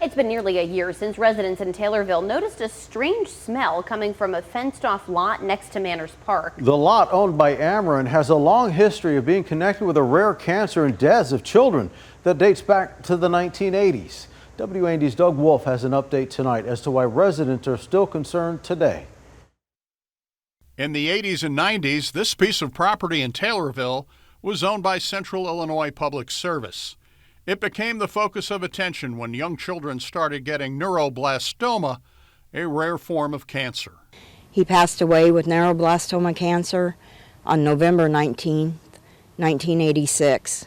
It's been nearly a year since residents in Taylorville noticed a strange smell coming from a fenced-off lot next to Manners Park. The lot, owned by Ameren, has a long history of being connected with a rare cancer and deaths of children that dates back to the 1980s. WAND's Doug Wolfe has an update tonight as to why residents are still concerned today. In the 80s and 90s, this piece of property in Taylorville was owned by Central Illinois Public Service. It became the focus of attention when young children started getting neuroblastoma, a rare form of cancer. He passed away with neuroblastoma cancer on November 19th, 1986.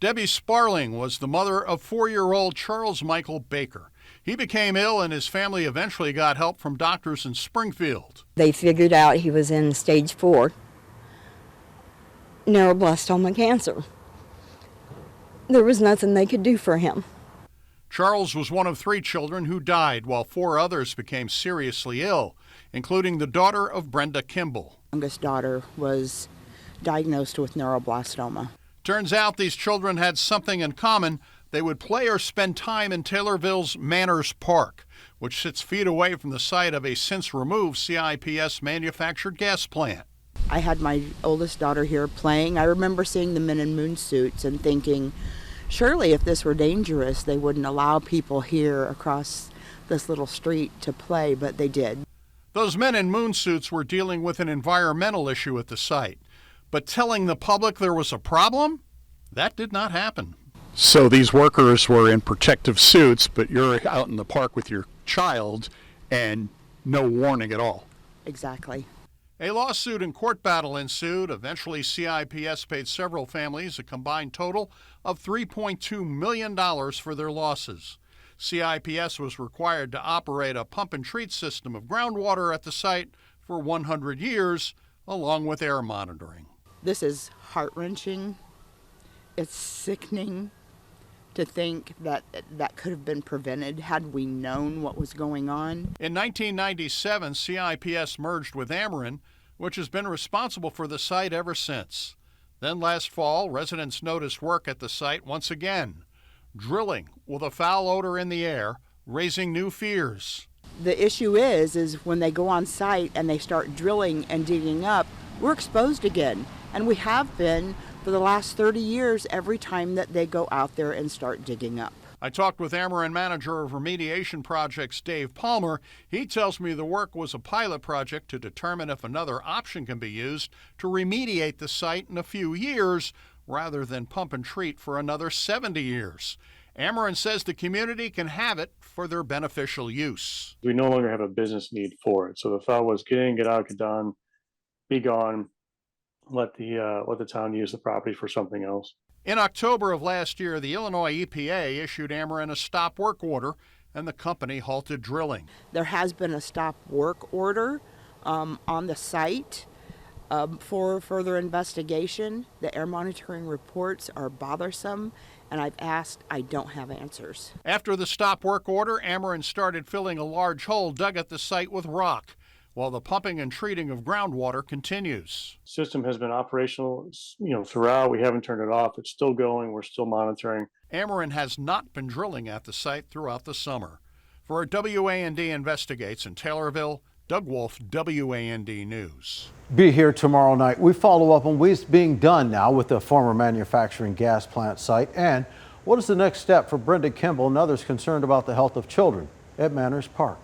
Debbie Sparling was the mother of 4-year-old Charles Michael Baker. He became ill and his family eventually got help from doctors in Springfield. They figured out he was in stage 4 neuroblastoma cancer. There was nothing they could do for him. Charles was one of 3 children who died, while 4 others became seriously ill, including the daughter of Brenda Kimball. My youngest daughter was diagnosed with neuroblastoma. Turns out these children had something in common. They would play or spend time in Taylorville's Manners Park, which sits feet away from the site of a since-removed CIPS manufactured gas plant. I had my oldest daughter here playing. I remember seeing the men in moon suits and thinking, surely if this were dangerous, they wouldn't allow people here across this little street to play, but they did. Those men in moon suits were dealing with an environmental issue at the site. But telling the public there was a problem? That did not happen. So these workers were in protective suits, but you're out in the park with your child and no warning at all. Exactly. A lawsuit and court battle ensued. Eventually, CIPS paid several families a combined total of $3.2 million for their losses. CIPS was required to operate a pump-and-treat system of groundwater at the site for 100 years, along with air monitoring. This is heart-wrenching. It's sickening to think that that could have been prevented had we known what was going on. In 1997, CIPS merged with Ameren, which has been responsible for the site ever since. Then last fall, residents noticed work at the site once again. Drilling with a foul odor in the air, raising new fears. The issue is when they go on site and they start drilling and digging up, we're exposed again. And we have been for the last 30 years every time that they go out there and start digging up. I talked with Ameren manager of remediation projects, Dave Palmer. He tells me the work was a pilot project to determine if another option can be used to remediate the site in a few years rather than pump and treat for another 70 years. Ameren says the community can have it for their beneficial use. We no longer have a business need for it. So the thought was get in, get out, get done, be gone. Let the town use the property for something else. In October of last year, the Illinois EPA issued Ameren a stop work order, and the company halted drilling. There has been a stop work order on the site for further investigation. The air monitoring reports are bothersome, and I've asked, I don't have answers. After the stop work order, Ameren started filling a large hole dug at the site with rock, while the pumping and treating of groundwater continues. System has been operational, throughout. We haven't turned it off. It's still going. We're still monitoring. Ameren has not been drilling at the site throughout the summer. For WAND Investigates in Taylorville, Doug Wolfe, WAND News. Be here tomorrow night. We follow up on what's being done now with the former manufacturing gas plant site and what is the next step for Brenda Kimball and others concerned about the health of children at Manners Park.